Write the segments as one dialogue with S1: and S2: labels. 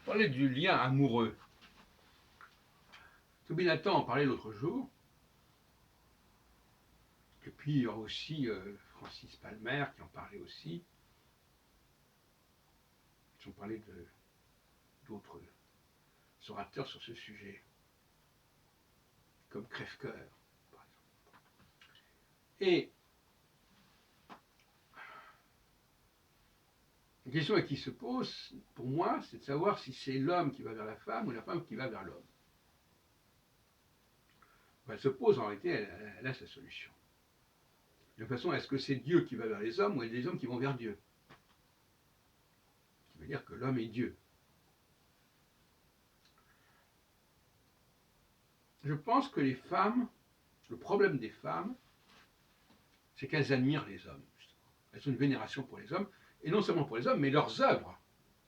S1: Parler du lien amoureux. Toby Nathan en parlait l'autre jour. Et puis il y aura aussi Francis Palmer qui en parlait aussi. Ils ont parlé d'autres orateurs sur ce sujet, comme Crève-Cœur, par exemple. Et la question qui se pose, pour moi, c'est de savoir si c'est l'homme qui va vers la femme ou la femme qui va vers l'homme. Elle se pose, en réalité, elle a sa solution. De toute façon, est-ce que c'est Dieu qui va vers les hommes ou est-ce les hommes qui vont vers Dieu? Ça veut dire que l'homme est Dieu. Je pense que les femmes, le problème des femmes, c'est qu'elles admirent les hommes. Elles ont une vénération pour les hommes, et non seulement pour les hommes, mais leurs œuvres,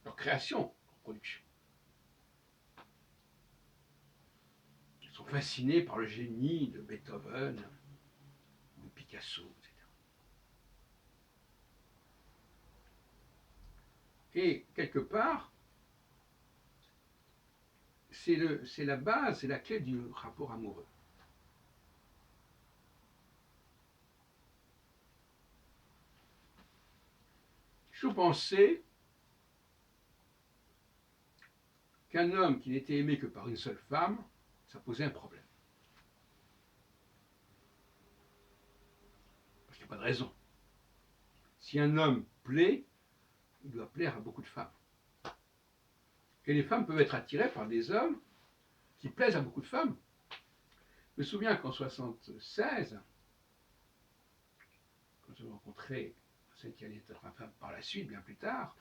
S1: leurs créations, leurs productions. Elles sont fascinées par le génie de Beethoven, de Picasso, etc. Et quelque part, c'est la base, c'est la clé du rapport amoureux. Je pensais qu'un homme qui n'était aimé que par une seule femme, ça posait un problème. Parce qu'il n'y a pas de raison. Si un homme plaît, il doit plaire à beaucoup de femmes. Et les femmes peuvent être attirées par des hommes qui plaisent à beaucoup de femmes. Je me souviens qu'en 1976, quand j'ai rencontré celle qui allait être ma femme par la suite, bien plus tard,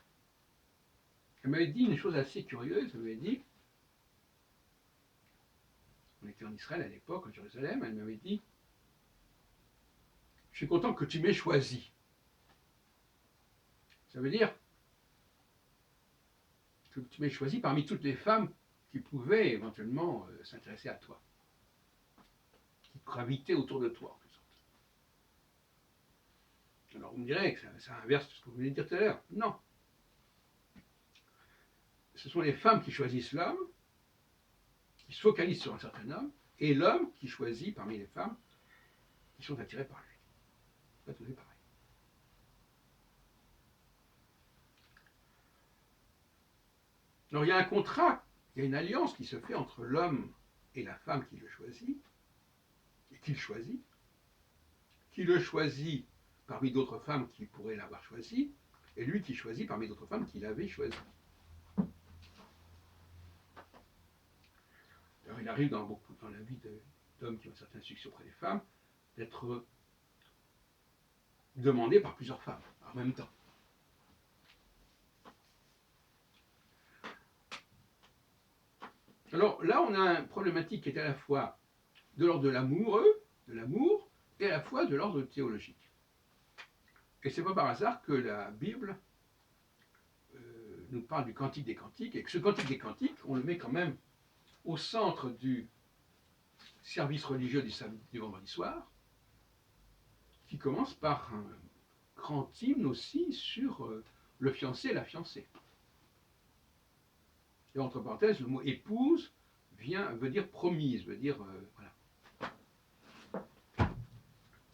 S1: elle m'avait dit une chose assez curieuse. Elle m'avait dit, on était en Israël à l'époque, en Jérusalem, elle m'avait dit, je suis content que tu m'aies choisi. Ça veut dire que tu m'aies choisi parmi toutes les femmes qui pouvaient éventuellement s'intéresser à toi, qui gravitaient autour de toi, en quelque sorte. Alors vous me direz que ça inverse ce que vous venez de dire tout à l'heure. Non. Ce sont les femmes qui choisissent l'homme, qui se focalisent sur un certain homme, et l'homme qui choisit parmi les femmes qui sont attirées par lui. Pas tout est pareil. Alors il y a un contrat, il y a une alliance qui se fait entre l'homme et la femme qui le choisit, et qu'il choisit parmi d'autres femmes qui pourraient l'avoir choisi, et lui qui choisit parmi d'autres femmes qu'il avait choisi. Alors il arrive dans la vie d'hommes qui ont un certain succès auprès des femmes, d'être demandé par plusieurs femmes en même temps. Alors là, on a une problématique qui est à la fois de l'ordre de l'amour, et à la fois de l'ordre théologique. Et c'est pas par hasard que la Bible nous parle du Cantique des Cantiques, et que ce Cantique des Cantiques, on le met quand même au centre du service religieux du vendredi soir, qui commence par un grand hymne aussi sur le fiancé et la fiancée. Et entre parenthèses, le mot épouse veut dire promise, veut dire voilà.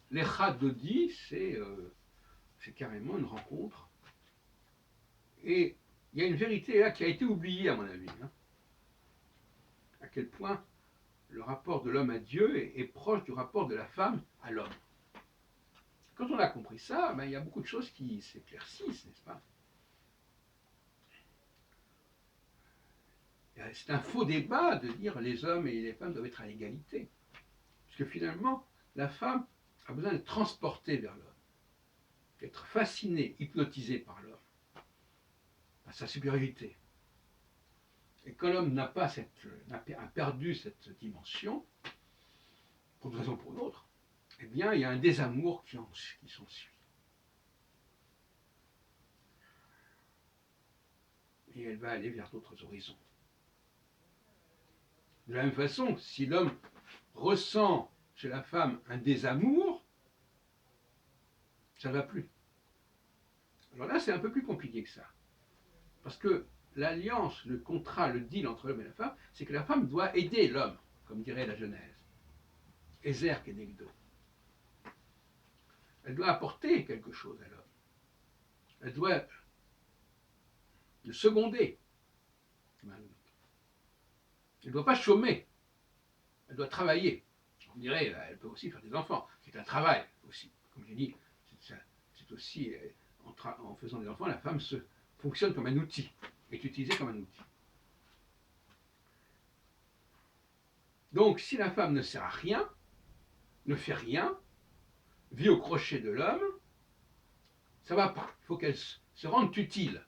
S1: L'Echad Dodi, c'est carrément une rencontre. Et il y a une vérité là qui a été oubliée à mon avis. À quel point le rapport de l'homme à Dieu est proche du rapport de la femme à l'homme. Quand on a compris ça, il y a beaucoup de choses qui s'éclaircissent, n'est-ce pas? C'est un faux débat de dire les hommes et les femmes doivent être à l'égalité. Parce que finalement, la femme a besoin d'être transportée vers l'homme, d'être fascinée, hypnotisée par l'homme, par sa supériorité. Et quand l'homme a perdu cette dimension, pour une raison ou pour une autre, eh bien, il y a un désamour qui s'ensuit. Et elle va aller vers d'autres horizons. De la même façon, si l'homme ressent chez la femme un désamour, ça ne va plus. Alors là, c'est un peu plus compliqué que ça. Parce que l'alliance, le contrat, le deal entre l'homme et la femme, c'est que la femme doit aider l'homme, comme dirait la Genèse. Ezer kenegdo. Elle doit apporter quelque chose à l'homme. Elle doit le seconder. Elle ne doit pas chômer. Elle doit travailler. On dirait, elle peut aussi faire des enfants. C'est un travail aussi. Comme j'ai dit, c'est aussi, en faisant des enfants, la femme fonctionne comme un outil, est utilisée comme un outil. Donc, si la femme ne sert à rien, ne fait rien, vit au crochet de l'homme, ça ne va pas. Il faut qu'elle se rende utile.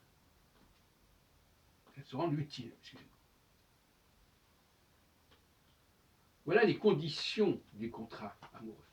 S1: Qu'elle se rende utile, excusez-moi. Voilà les conditions du contrat amoureux.